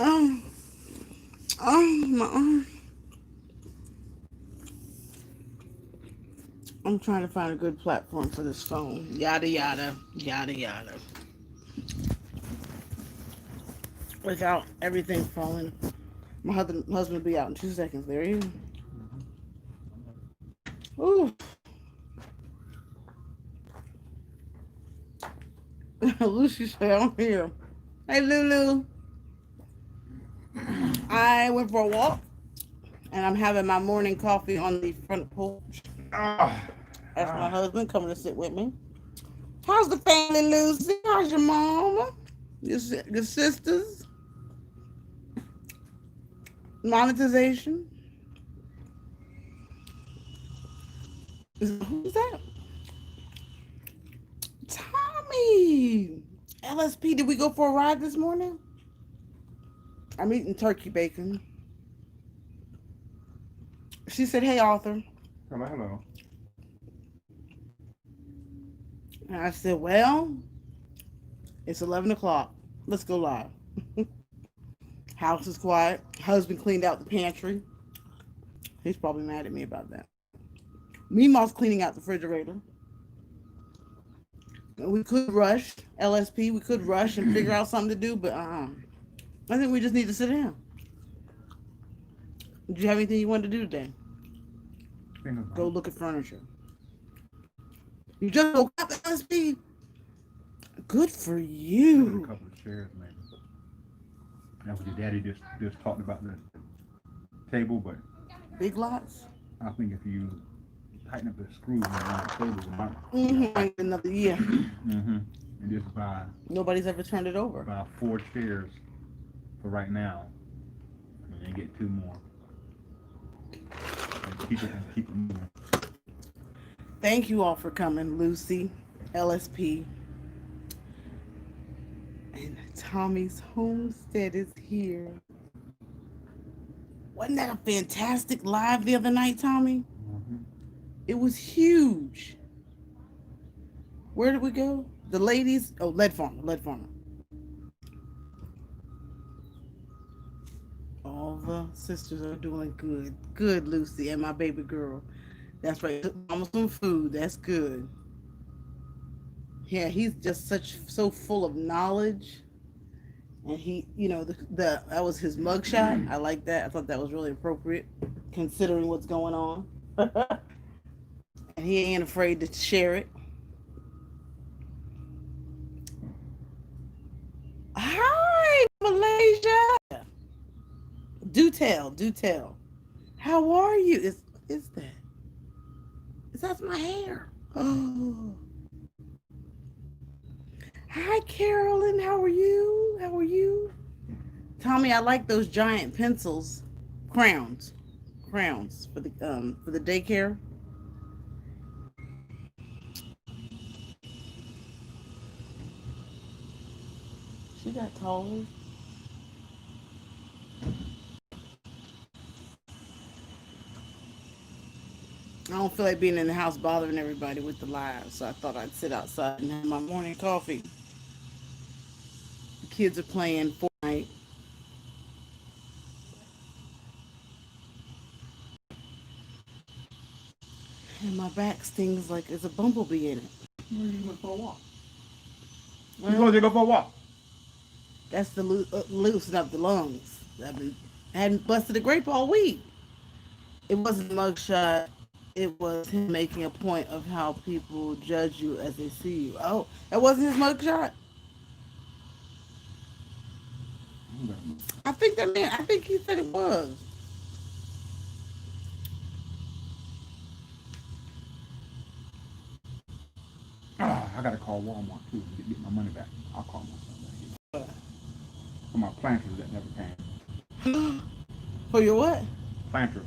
Um, my arm. I'm trying to find a good platform for this phone. Yada yada yada yada. Without everything falling. My husband will be out in 2 seconds. There he is. Ooh. Lucy said, I'm here. Hey, Lulu. I went for a walk, and I'm having my morning coffee on the front porch. Ah, That's my ah. husband coming to sit with me. How's the family, Lucy? How's your mama? Your sisters? Monetization? Who's that? Tommy! LSP, did we go for a ride this morning? I'm eating turkey bacon. She said, hey, Arthur. Hello, hello. And I said, well, it's 11 o'clock. Let's go live. House is quiet. Husband cleaned out the pantry. He's probably mad at me about that. Meemaw's cleaning out the refrigerator. We could rush, LSP. We could rush and figure out something to do, but I think we just need to sit down. Did you have anything you wanted to do today? Go look at furniture. You just woke up, LSP. Good for you. A couple of chairs, maybe. That's what your daddy just talked about the table, but Big lots. I think if you tighten up the screws on the table, it might. Another year. And just buy Nobody's ever turned it over. 4 chairs for right now, and then get 2 more. And keep it moving. Thank you all for coming, Lucy, LSP, and Tommy's homestead is here. Wasn't that a fantastic live the other night, Tommy? It was huge. Where did we go? The ladies. Oh, Lead Farmer. All the sisters are doing good. Good, Lucy, and my baby girl. That's right. Took Mama some food. That's good. Yeah, he's just so full of knowledge. And he, that was his mugshot. I like that. I thought that was really appropriate, considering what's going on. And he ain't afraid to share it. Hi, Malaysia. Do tell. How are you? Is that? That's my hair. Oh. Hi, Carolyn. How are you? Tommy, I like those giant pencils, crowns for the daycare. She got taller. I don't feel like being in the house bothering everybody with the live, so I thought I'd sit outside and have my morning coffee. The kids are playing Fortnite. And my back stings like there's a bumblebee in it. Where you going for a walk? Well, You going to go for a walk? that's to loosen up the lungs. I hadn't busted a grape all week. It wasn't a mugshot. It was him making a point of how people judge you as they see you. Oh, that wasn't his mugshot? I think he said it was. I got to call Walmart too to get my money back. I'll call myself back. For my planters that never came. For your what? Planters.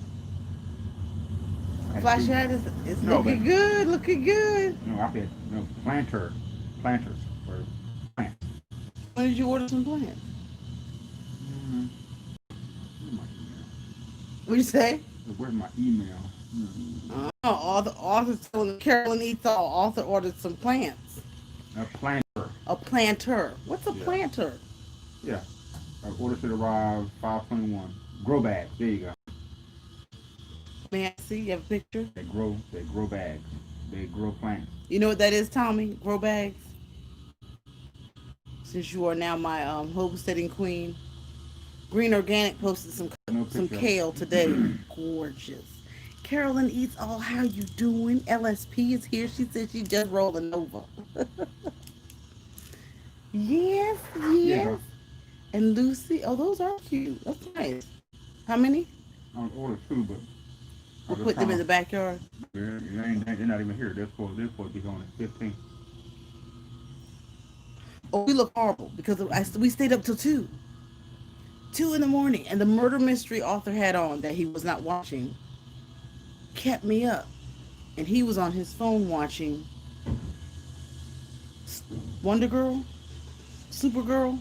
Flash hat is looking good, No, I said no planters for plants. When did you order some plants? Mm-hmm. What'd you say? Where's my email? Mm-hmm. Arthur telling Carolyn eats all. Arthur ordered some plants. A planter. A planter. What's a planter? Yeah. Order should arrive 521. Grow bags. There you go. May I see? You have a picture? They grow bags. They grow plants. You know what that is, Tommy? Grow bags. Since you are now my homesteading queen, Green Organic posted No some picture of kale today. it. Gorgeous. Carolyn eats all. How you doing? LSP is here. She said she just rolling over. Yes, Yeah, yes. bro. And Lucy. Oh, those are cute. That's nice. How many? I was ordered two, but I We'll was just put them in trying the to. backyard. They're not even here. They're supposed to be going at 15. Oh, we look horrible because we stayed up till 2 in the morning, and the murder mystery author had on that he was not watching kept me up, and he was on his phone watching Wonder Girl, Supergirl.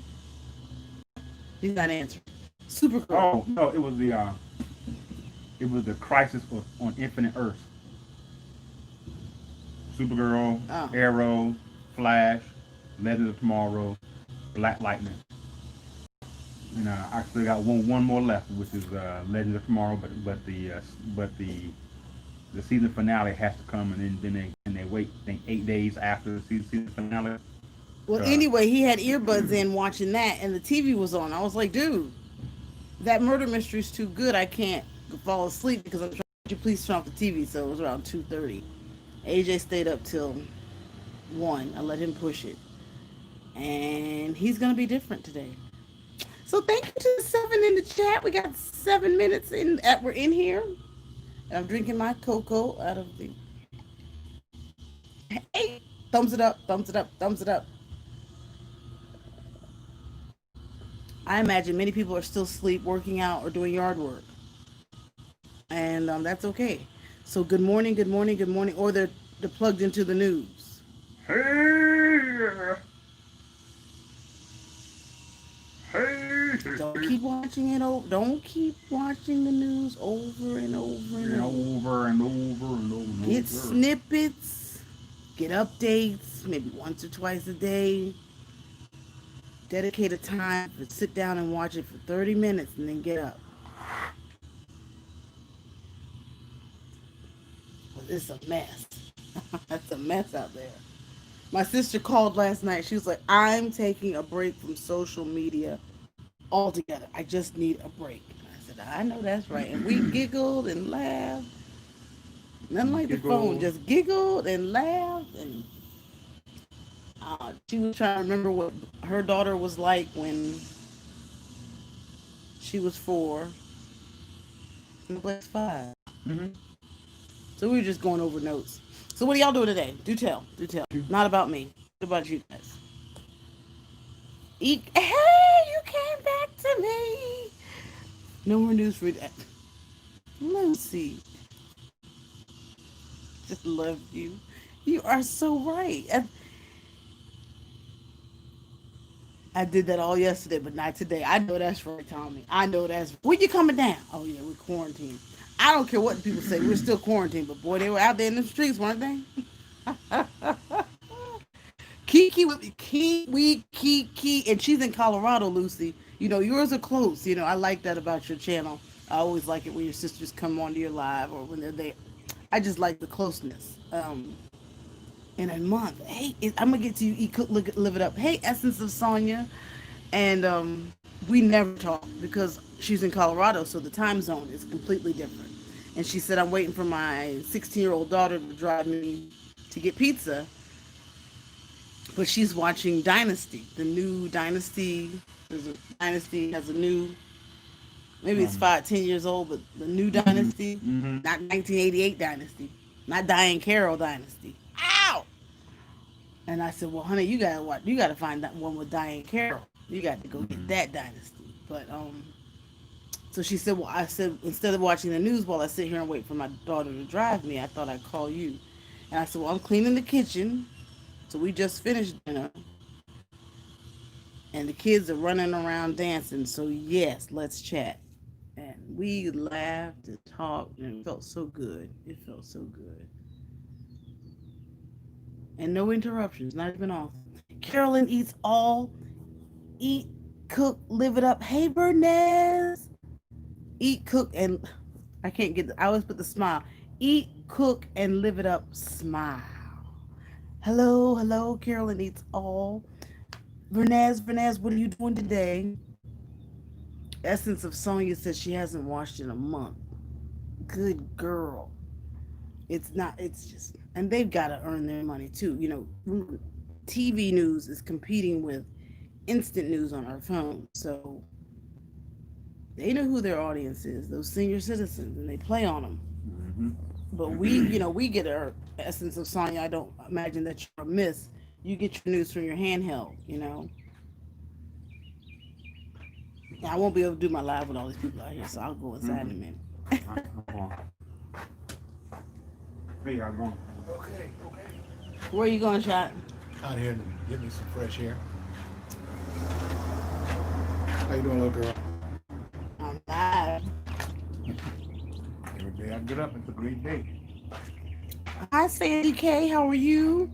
He's not answering. Supergirl. Oh no, it was the Crisis on Infinite Earths. Supergirl, Oh, Arrow, Flash, Legends of Tomorrow, Black Lightning. And I still got one more left, which is Legends of Tomorrow. But the season finale has to come, and then they wait. I think 8 days after the season finale. well, Uh, anyway, he had earbuds in watching that, and the TV was on. I was like, dude, that murder mystery's too good. I can't fall asleep because I'm trying. Would you please turn off the TV? So it was around 2:30. AJ stayed up till 1. I let him push it, and he's gonna be different today. So thank you to the 7 in the chat. We got 7 minutes in. We're in here, and I'm drinking my cocoa out of the. Hey, thumbs it up, thumbs it up, thumbs it up. I imagine many people are still asleep, working out, or doing yard work, and that's okay. So good morning, good morning, good morning, or they're plugged into the news. hey, hey, Don't keep watching it. Don't keep watching the news over and over and and over. over and over and over Get and over. snippets, get updates, maybe once or twice a day. Dedicate a time to sit down and watch it for 30 minutes and then get up. It's a mess. It's a mess out there. My sister called last night. She was like, I'm taking a break from social media altogether. I just need a break. And I said, I know that's right. And we giggled and laughed. Nothing like the phone, Giggle. just giggled and laughed. And she was trying to remember what her daughter was like when she was 4 and Blake's 5. Mm-hmm. So we were just going over notes. So what are y'all doing today? Do tell. Do tell. Not about me. What about you guys? Hey, you came back to me. No more news for that. Lucy, just love you. You are so right. I did that all yesterday, but not today. I know that's right, Tommy. I know that's. When you coming down? Oh yeah, we're quarantined. I don't care what people say. We're still quarantined, but boy, they were out there in the streets, weren't they? Kiki with Kiki, and she's in Colorado, Lucy. You know, yours are close. You know, I like that about your channel. I always like it when your sisters come onto your live or when they're there. I just like the closeness. In a month, hey, I'm gonna get to you. Eat, cook, live it up. Hey, Essence of Sonia, and we never talk because she's in Colorado, so the time zone is completely different. And she said, I'm waiting for my 16-year-old daughter to drive me to get pizza, but she's watching Dynasty, the new Dynasty. There's a Dynasty has a new, maybe it's Um, 5, 10 years old, but the new mm-hmm. Dynasty, Mm-hmm. not 1988 Dynasty, not Diane Carroll Dynasty. Ow! And I said, well, honey, you gotta watch. You gotta find that one with Diane Carroll. You got to go get that Dynasty. But so she said, well, I said instead of watching the news while I sit here and wait for my daughter to drive me, I thought I'd call you. And I said, well, I'm cleaning the kitchen. So we just finished dinner, and the kids are running around dancing. So yes, let's chat. And we laughed and talked, and it felt so good. It felt so good. And no interruptions, not even off. Carolyn eats all eat. cook, live it up. Hey, Bernez. Eat, cook, and I can't get. I always put the smile. Eat, cook, and live it up. Smile. Hello, hello. Carolyn eats all. Vernaz, what are you doing today? Essence of Sonia says she hasn't washed in a month. Good girl. It's not. It's just, and they've got to earn their money too. TV news is competing with instant news on our phone, so they know who their audience is. Those senior citizens, and they play on them. But we get our essence of Sonya. I don't imagine that you're a miss. You get your news from your handheld. I won't be able to do my live with all these people out here, so I'll go inside in a minute. Hey, I'm going. Okay, okay. Where are you going, Shot? Out here to get me some fresh air. How you doing, little girl? I'm live. Every day I get up, it's a great day. Hi, Sandy K. How are you?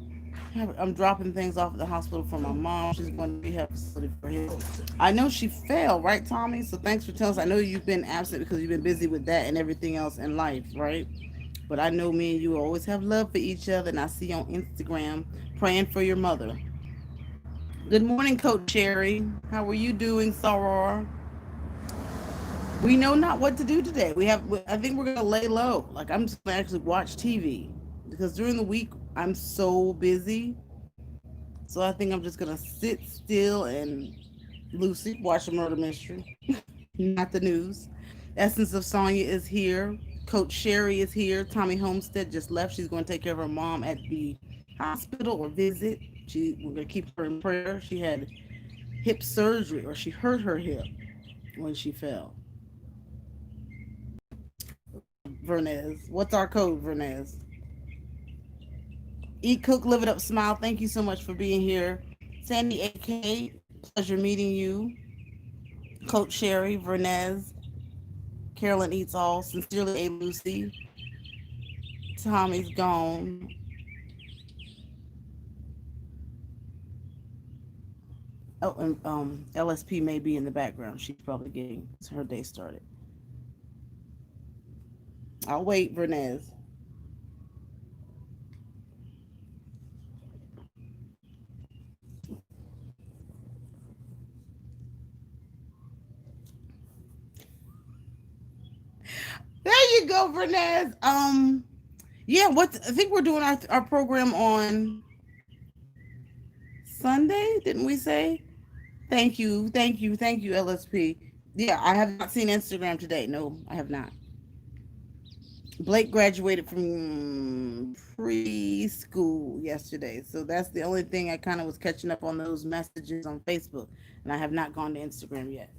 I'm dropping things off at the hospital for my mom. She's going to rehab facility for his. I know she fell, right, Tommy? So thanks for telling us. I know you've been absent because you've been busy with that and everything else in life, right? But I know me and you always have love for each other, and I see you on Instagram praying for your mother. Good morning, Coach Sherry. How are you doing, Soror? We know not what to do today. I think we're gonna lay low. Like I'm just gonna actually watch TV because during the week I'm so busy. So I think I'm just gonna sit still and Lucy watch a murder mystery, not the news. Essence of Sonya is here. Coach Sherry is here. Tommy Homestead just left. She's going to take care of her mom at the hospital or visit. We're going to keep her in prayer. She had hip surgery, or she hurt her hip when she fell. Vernez, what's our code, Vernez? Eat, cook, live it up, smile. Thank you so much for being here. Sandy AK, pleasure meeting you. Coach Sherry, Vernez, Carolyn Eats All, sincerely A. Lucy. Tommy's gone. Oh, and LSP may be in the background. She's probably getting her day started. I'll wait, Vernez. There you go, Vernez. Yeah, I think we're doing our program on Sunday, didn't we say? Thank you, LSP. Yeah, I have not seen Instagram today. No, I have not. Blake graduated from preschool yesterday, so that's the only thing I kind of was catching up on those messages on Facebook, and I have not gone to Instagram yet.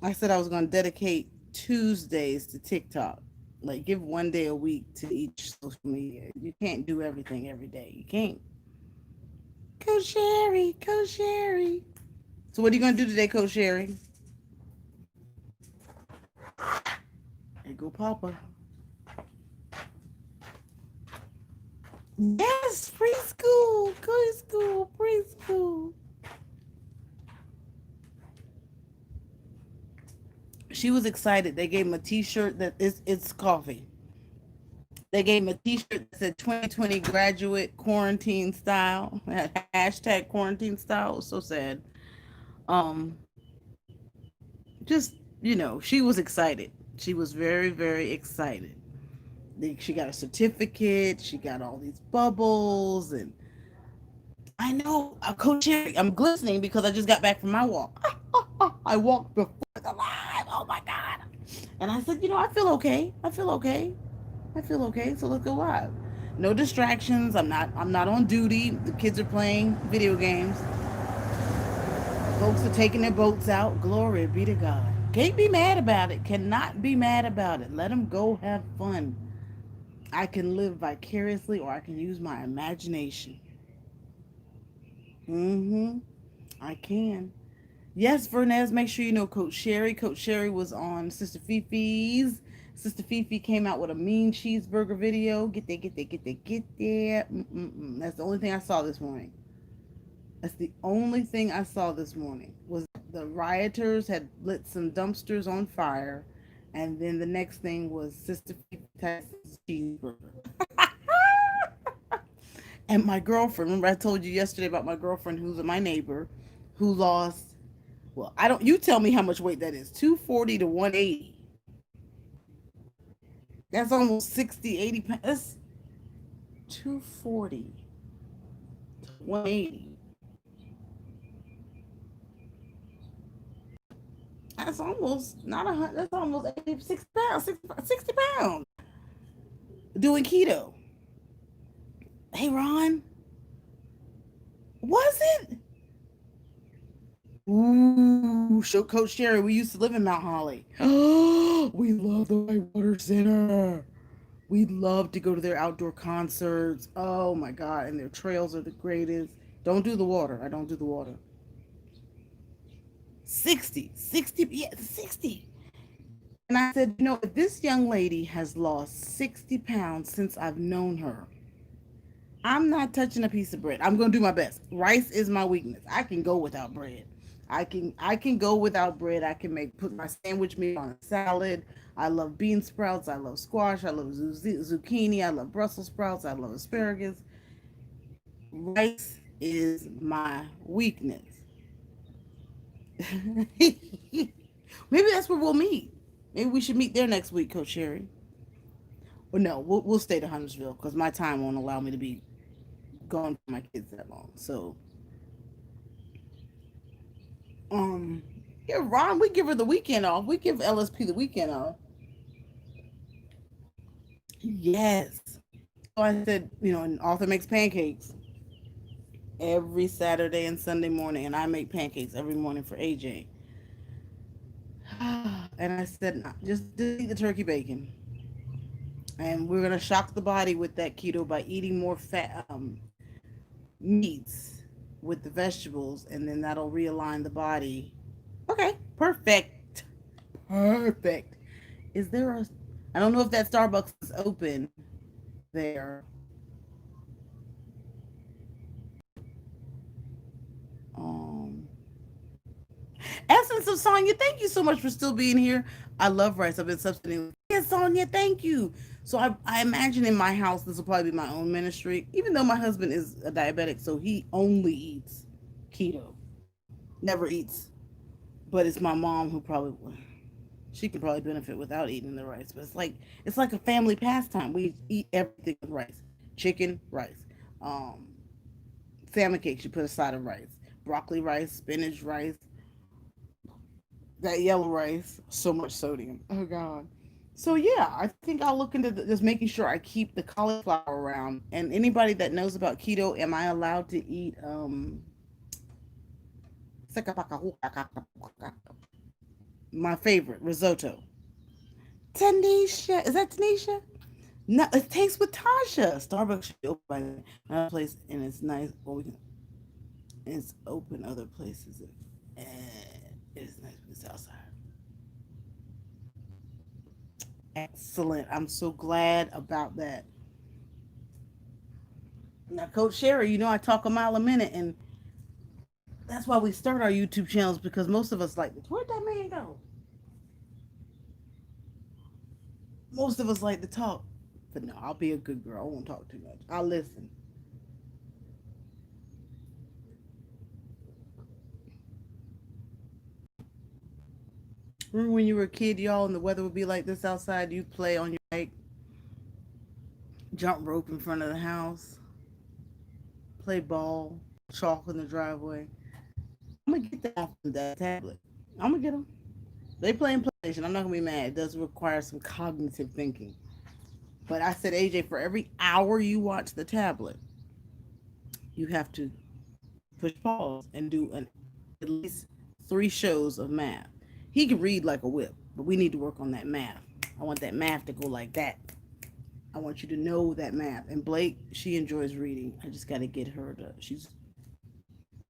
I said I was going to dedicate Tuesdays to TikTok, like give one day a week to each social media. You can't do everything every day. You can't. Coach Sherry, Coach Sherry. So what are you going to do today, Coach Sherry? There go Papa. Yes, preschool, preschool. She was excited. They gave him a T-shirt that it's coffee. They gave him a T-shirt that said 2020 graduate quarantine style. Hashtag quarantine style. It was so sad. Um, just she was excited. She was very, very excited. She got a certificate. She got all these bubbles, and I know, Coach Sherry, I'm glistening because I just got back from my walk. I walked before the live. Oh my God. And I said, I feel okay. So let's go live. No distractions. I'm not on duty. The kids are playing video games. Folks are taking their boats out. Glory be to God. Can't be mad about it. Cannot be mad about it. Let them go have fun. I can live vicariously, or I can use my imagination. Mm-hmm. I can. Yes, Vernez, make sure you know Coach Sherry. Coach Sherry was on Sister Fifi's. Sister Fifi came out with a mean cheeseburger video. Get there. Mm-mm-mm. That's the only thing I saw this morning. That's the only thing I saw this morning was the rioters had lit some dumpsters on fire, and then the next thing was Sister Tyson's cheeseburger. And my girlfriend, remember I told you yesterday about my girlfriend who's my neighbor, who lost. Well, I don't. You tell me how much weight that is. 240 to 180. That's almost 60, 80 pounds. That's 240 to 180. That's almost not a hundred. That's almost 86 pounds, 60 pounds doing keto. Hey, Ron, was it? Ooh, show Coach Sherry. We used to live in Mount Holly. Oh, we love the Whitewater Center. We love to go to their outdoor concerts. Oh my God. And their trails are the greatest. Don't do the water. I don't do the water. 60, yeah, 60. And I said, if this young lady has lost 60 pounds since I've known her, I'm not touching a piece of bread. I'm going to do my best. Rice is my weakness. I can go without bread. I can go without bread. I can put my sandwich meat on a salad. I love bean sprouts. I love squash. I love zucchini. I love Brussels sprouts. I love asparagus. Rice is my weakness. Maybe that's where we'll meet. Maybe we should meet there next week, Coach Sherry. Well, no, we'll stay to Huntersville because my time won't allow me to be gone for my kids that long. So, um, yeah, Ron, we give her the weekend off. We give LSP the weekend off. Yes. So I said, and Arthur makes pancakes every Saturday and Sunday morning, and I make pancakes every morning for AJ. And I said, "Nah, just eat the turkey bacon. And we're gonna shock the body with that keto by eating more fat meats with the vegetables, and then that'll realign the body." Okay, perfect, perfect. Is there a? I don't know if that Starbucks is open there. Um, Essence of Sonya, thank you so much for still being here. I love rice. I've been substituting. Yes, Sonya, thank you. So I imagine in my house this will probably be my own ministry, even though my husband is a diabetic, so he only eats keto, never eats. But it's my mom who probably she can probably benefit without eating the rice. But it's like a family pastime. We eat everything with rice, chicken, rice, um, salmon cakes. You put a side of rice, broccoli rice, spinach rice, that yellow rice, so much sodium. Oh God. So yeah, I think I'll look into just making sure I keep the cauliflower around. And anybody that knows about keto, am I allowed to eat my favorite risotto? Tanisha, is that Tanisha? No, it tastes with Tasha. Starbucks should be open by another place, and it's nice. Well, it's open other places, and it's nice with the outside. Excellent. I'm so glad about that. Now, Coach Sherry, I talk a mile a minute, and that's why we start our YouTube channels because most of us like this. Where'd that man go? Most of us like to talk. But no, I'll be a good girl. I won't talk too much. I'll listen. Remember when you were a kid, y'all, and the weather would be like this outside? You'd play on your bike, jump rope in front of the house, play ball, chalk in the driveway. I'm gonna get that tablet. I'm gonna get them. They play in PlayStation. I'm not gonna be mad. It does require some cognitive thinking. But I said, AJ, for every hour you watch the tablet, you have to push pause and do at least 3 shows of math. He can read like a whip, but we need to work on that math. I want that math to go like that. I want you to know that math. And Blake, she enjoys reading. I just got to get her to,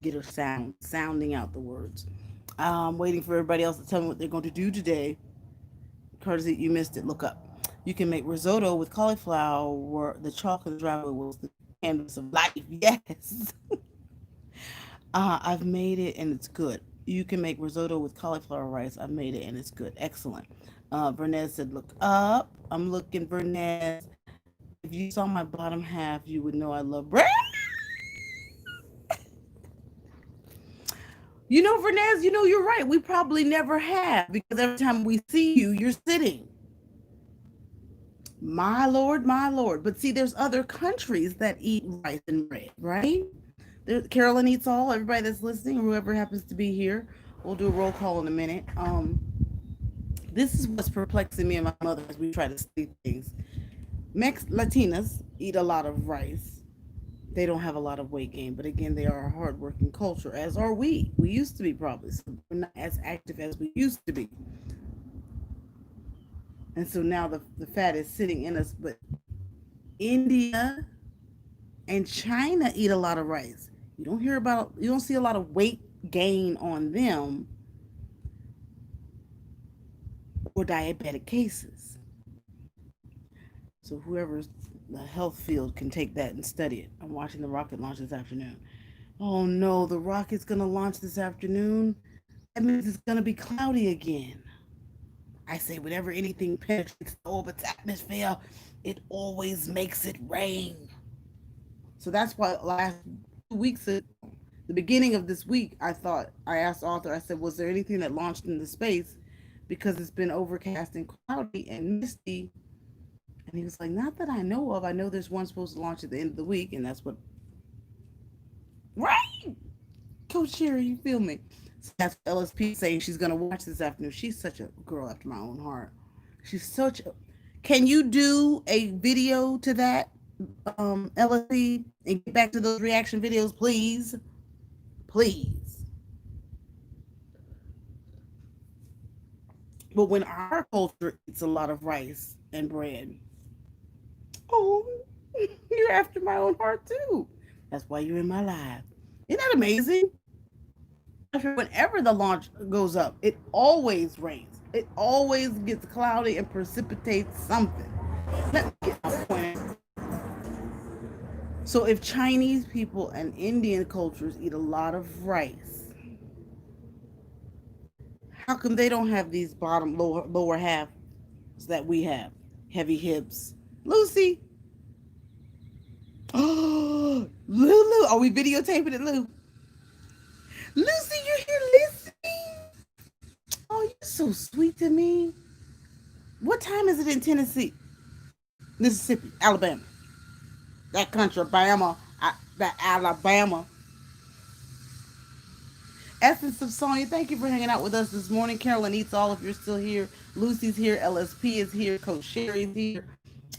get her sounding out the words. I'm waiting for everybody else to tell me what they're going to do today. Courtesy, you missed it. Look up. You can make risotto with cauliflower. The chocolate driveway was the canvas of life. Yes. I've made it and it's good. You can make risotto with cauliflower rice. I've made it and it's good. Excellent. Vernez said, look up. I'm looking, Vernez. If you saw my bottom half, you would know I love bread. You know, Vernez, you know, you're right. We probably never have because every time we see you, you're sitting. My Lord, my Lord. But see, there's other countries that eat rice and bread, right? Carolyn eats all. Everybody that's listening, whoever happens to be here, we'll do a roll call in a minute. This is what's perplexing me and my mother as we try to see things. Latinas eat a lot of rice. They don't have a lot of weight gain, but again, they are a hardworking culture, as are we. We used to be probably. So we're not as active as we used to be. And so now the fat is sitting in us. But India and China eat a lot of rice. You don't see a lot of weight gain on them or diabetic cases. So whoever's the health field can take that and study it. I'm watching the rocket launch this afternoon. Oh no, the rocket's gonna launch this afternoon. That means it's gonna be cloudy again. I say whenever anything penetrates the orbit's atmosphere, it always makes it rain. So that's why last 2 weeks, the beginning of this week, I asked Arthur, I said, was there anything that launched into space? Because it's been overcast and cloudy and misty. And he was like, not that I know of. I know there's one supposed to launch at the end of the week, and that's what. Right! Coach Sherry, you feel me? So that's what LSP saying she's going to watch this afternoon. She's such a girl after my own heart. She's such a. Can you do a video to that, LSP, and get back to those reaction videos, please? Please. But when our culture eats a lot of rice and bread, oh, you're after my own heart too. That's why you're in my life. Isn't that amazing? Whenever the launch goes up, it always rains. It always gets cloudy and precipitates something. Let me get my point. So if Chinese people and Indian cultures eat a lot of rice, how come they don't have these bottom lower halves that we have? Heavy hips. Lucy. Oh, Lulu. Are we videotaping it, Lou? Lucy, you're here listening? Oh, you're so sweet to me. What time is it in Tennessee? Mississippi, Alabama. That country, Bama, that Alabama. Essence of Sonya, thank you for hanging out with us this morning. Carolyn Eats All, if you're still here. Lucy's here. LSP is here. Coach Sherry's here.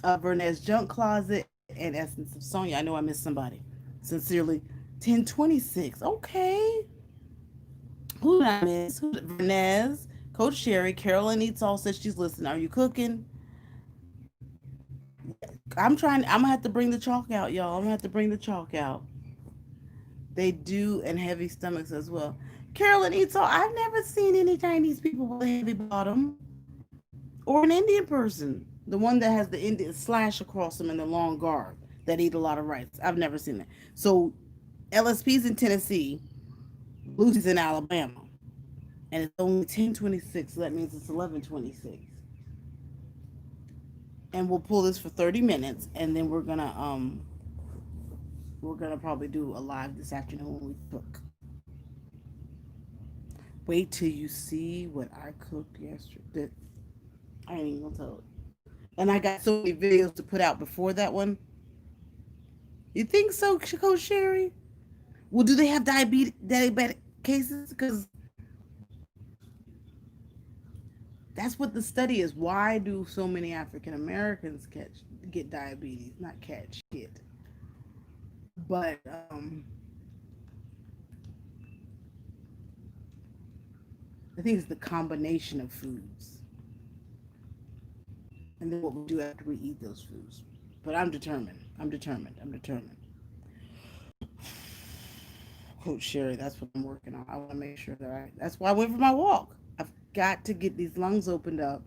Vernez Junk Closet and Essence of Sonya. I know I missed somebody. Sincerely, 1026. Okay. Who did I miss? Vernez, Coach Sherry, Carolyn Eats All says she's listening. Are you cooking? I'm gonna have to bring the chalk out, y'all. I'm gonna have to bring the chalk out. They do, and heavy stomachs as well. Carolyn Eats All. I've never seen any Chinese people with a heavy bottom, or an Indian person, the one that has the Indian slash across them in the long garb that eat a lot of rice. I've never seen that. So LSP's in Tennessee, Lucy's in Alabama, and it's only 10:26. So that means it's 11:26. And we'll pull this for 30 minutes, and then we're gonna probably do a live this afternoon when we cook. Wait till you see what I cooked yesterday. I ain't even gonna tell it. And I got so many videos to put out before that one. You think so, Coach Sherry? Well, do they have diabetic cases? Because that's what the study is. Why do so many African Americans get diabetes? Not catch, get. But I think it's the combination of foods, and then what we do after we eat those foods. But I'm determined. I'm determined. I'm determined. Coach Sherry, that's what I'm working on. I want to make sure that that's why I went for my walk. I've got to get these lungs opened up,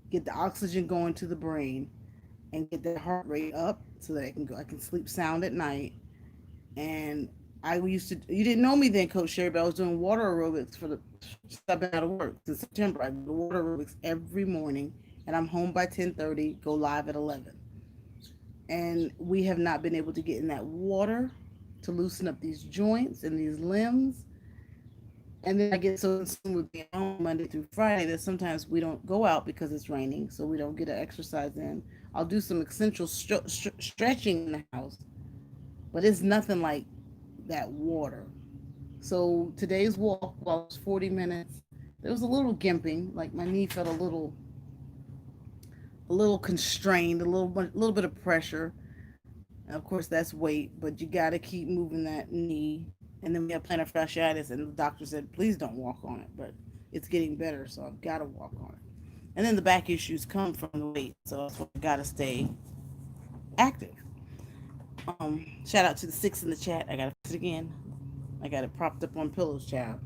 get the oxygen going to the brain, and get that heart rate up so that I can sleep sound at night. And I used to. You didn't know me then, Coach Sherry, but I was doing water aerobics for the. I've been out of work since September. I do water aerobics every morning, and I'm home by 10:30. Go live at 11. And we have not been able to get in that water to loosen up these joints and these limbs. And then I get so consumed with being home Monday through Friday that sometimes we don't go out because it's raining, so we don't get an exercise in. I'll do some essential stretching in the house, but it's nothing like that water. So today's walk was 40 minutes. There was a little gimping, like my knee felt a little constrained, little bit of pressure. And of course, that's weight, but you got to keep moving that knee. And then we have plantar fasciitis, and the doctor said, please don't walk on it, but it's getting better, so I've got to walk on it. And then the back issues come from the weight, so that's why I got to stay active. Shout out to the six in the chat. I got to fix it again. I got it propped up on pillows, child.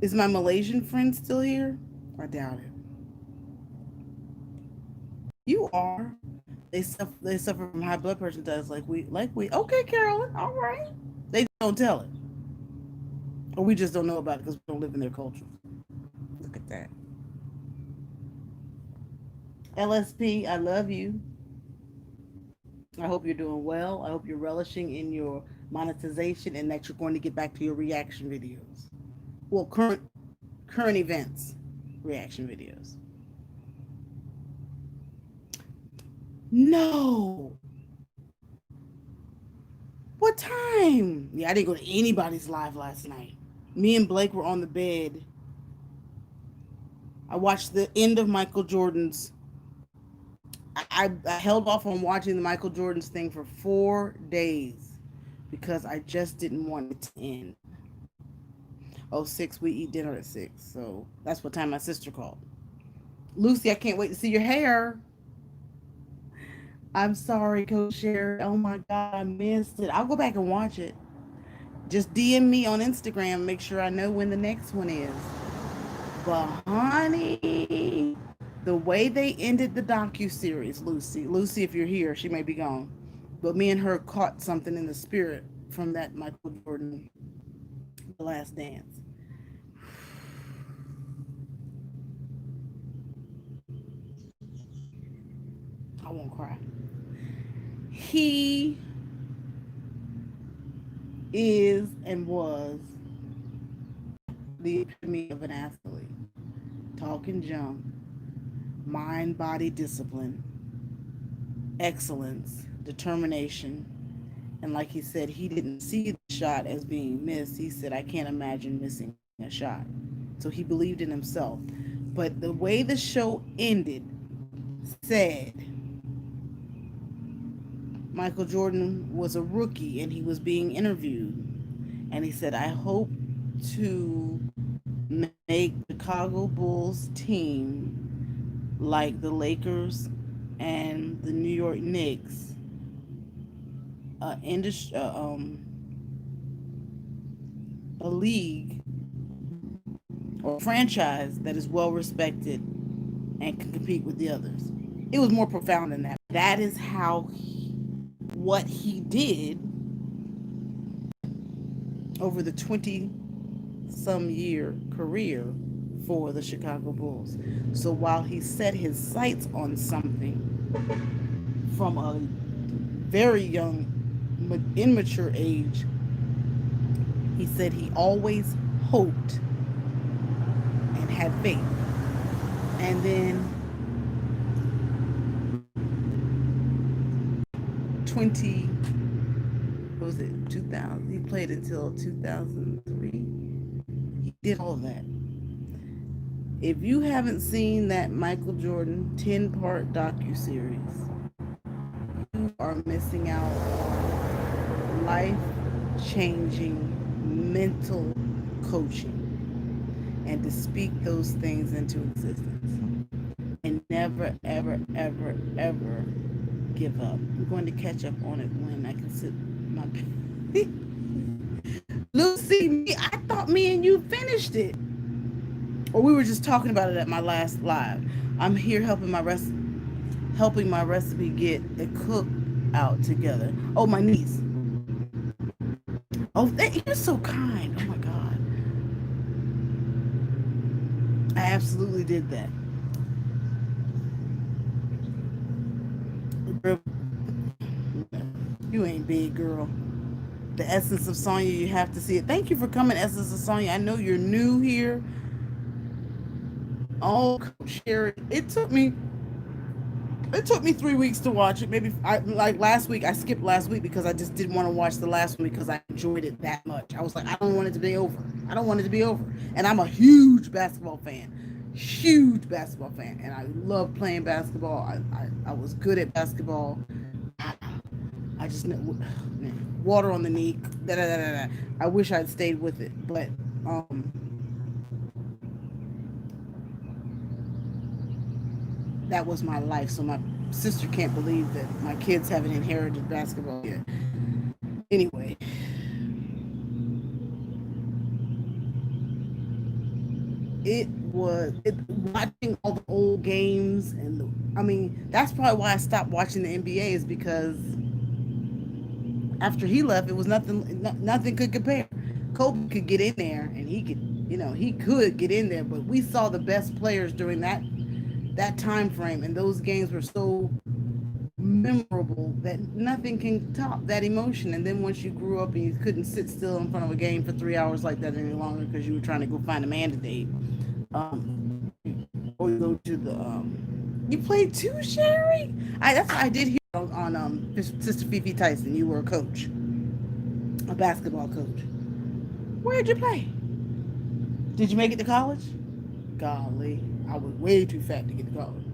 Is my Malaysian friend still here? I doubt it. You are. They suffer from high blood pressure. Does like we. Okay, Carolyn. All right. They don't tell it, or we just don't know about it because we don't live in their culture. Look at that. LSP, I love you. I hope you're doing well. I hope you're relishing in your monetization and that you're going to get back to your reaction videos. Well, current events reaction videos. No. What time? Yeah, I didn't go to anybody's live last night. Me and Blake were on the bed. I watched the end of Michael Jordan's. I held off on watching the Michael Jordan's thing for 4 days because I just didn't want it to end. Oh, 6, we eat dinner at 6. So that's what time my sister called. Lucy, I can't wait to see your hair. I'm sorry, Coach Sherry. Oh my God, I missed it. I'll go back and watch it. Just DM me on Instagram. Make sure I know when the next one is. But honey, the way they ended the docu-series, Lucy, if you're here, she may be gone. But me and her caught something in the spirit from that Michael Jordan, The Last Dance. I won't cry. He is and was the epitome of an athlete. Talking junk, mind, body discipline, excellence, determination. And like he said, he didn't see the shot as being missed. He said, I can't imagine missing a shot. So he believed in himself. But the way the show ended said Michael Jordan was a rookie and he was being interviewed. And he said, I hope to make Chicago Bulls team like the Lakers and the New York Knicks, a league or franchise that is well respected and can compete with the others. It was more profound than that. That is what he did over the 20-some year career for the Chicago Bulls. So while he set his sights on something from a very young, immature age, he said he always hoped and had faith. And then 2000, he played until 2003. He did all that. If you haven't seen that Michael Jordan 10-part docuseries, you are missing out on life-changing mental coaching, and to speak those things into existence and never, ever, ever, ever give up. I'm going to catch up on it when I can sit my Lucy, I thought me and you finished it. Or we were just talking about it at my last live. I'm here helping my rest. helping my recipe get a cook out together. Oh, my niece. Oh, you're so kind. Oh my God. I absolutely did that. Girl, you ain't big, girl. The Essence of Sonya, you have to see it. Thank you for coming, Essence of Sonya. I know you're new here. Oh, Coach Sherry, it took me 3 weeks to watch it. Maybe like last week. I skipped last week because I just didn't want to watch the last one because I enjoyed it that much. I was like, I don't want it to be over. I don't want it to be over. And I'm a huge basketball fan, and I love playing basketball. I was good at basketball. I, I just man, water on the knee. Da, da, da, da, da. I wish I'd stayed with it, but that was my life. So my sister can't believe that my kids haven't inherited basketball yet. Anyway, watching all the old games I mean that's probably why I stopped watching the NBA is because after he left, it was nothing could compare. Kobe could get in there, and he could get in there, but we saw the best players during that time frame, and those games were so memorable that nothing can top that emotion. And then once you grew up and you couldn't sit still in front of a game for 3 hours like that any longer because you were trying to go find a man to date, or you go to the you played too, Sherry. That's what I did here on Sister Fifi Tyson. You were a coach, a basketball coach. Where'd you play? Did you make it to college? Golly, I was way too fat to get to college.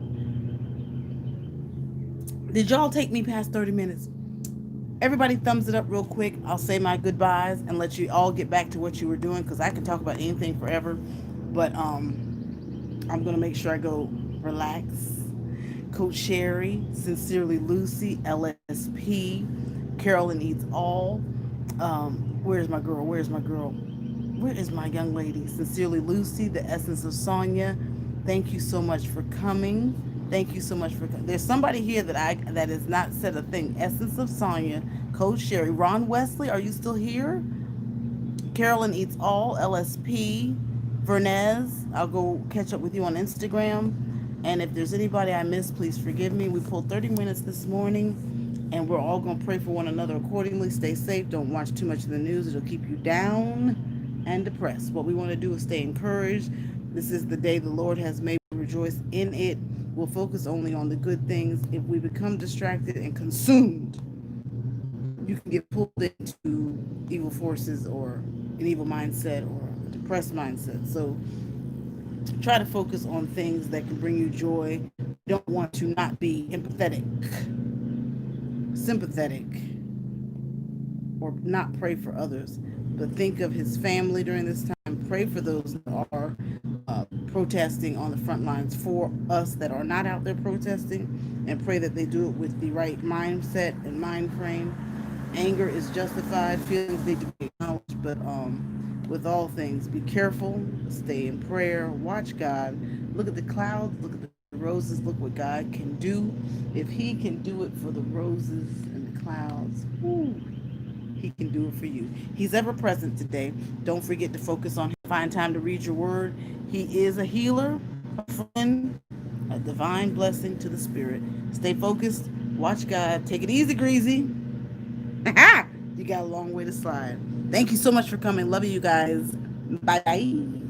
Did y'all take me past 30 minutes? Everybody thumbs it up real quick. I'll say my goodbyes and let you all get back to what you were doing because I can talk about anything forever. But I'm going to make sure I go relax. Coach Sherry, Sincerely Lucy, LSP, Carolyn Eats All. Where's my girl? Where is my young lady? Sincerely Lucy, The Essence of Sonya. Thank you so much for coming. Thank you so much for coming. There's somebody here that has not said a thing. Essence of Sonya, Coach Sherry, Ron Wesley. Are you still here? Carolyn Eats All, LSP, Vernez. I'll go catch up with you on Instagram. And if there's anybody I missed, please forgive me. We pulled 30 minutes this morning, and we're all going to pray for one another accordingly. Stay safe. Don't watch too much of the news. It'll keep you down and depressed. What we want to do is stay encouraged. This is the day the Lord has made. Rejoice in it. We'll focus only on the good things. If we become distracted and consumed, you can get pulled into evil forces or an evil mindset or a depressed mindset. So try to focus on things that can bring you joy. You don't want to not be empathetic, sympathetic, or not pray for others. But think of his family during this time. Pray for those that are protesting on the front lines for us that are not out there protesting, and pray that they do it with the right mindset and mind frame. Anger is justified. Feelings need to be acknowledged, but with all things, be careful. Stay in prayer. Watch God. Look at the clouds. Look at the roses. Look what God can do. If He can do it for the roses and the clouds, whoo, He can do it for you. He's ever present today. Don't forget to focus on Him. Find time to read your word. He is a healer, a friend, a divine blessing to the spirit. Stay focused. Watch God. Take it easy, Greasy. You got a long way to slide. Thank you so much for coming. Love you guys. Bye.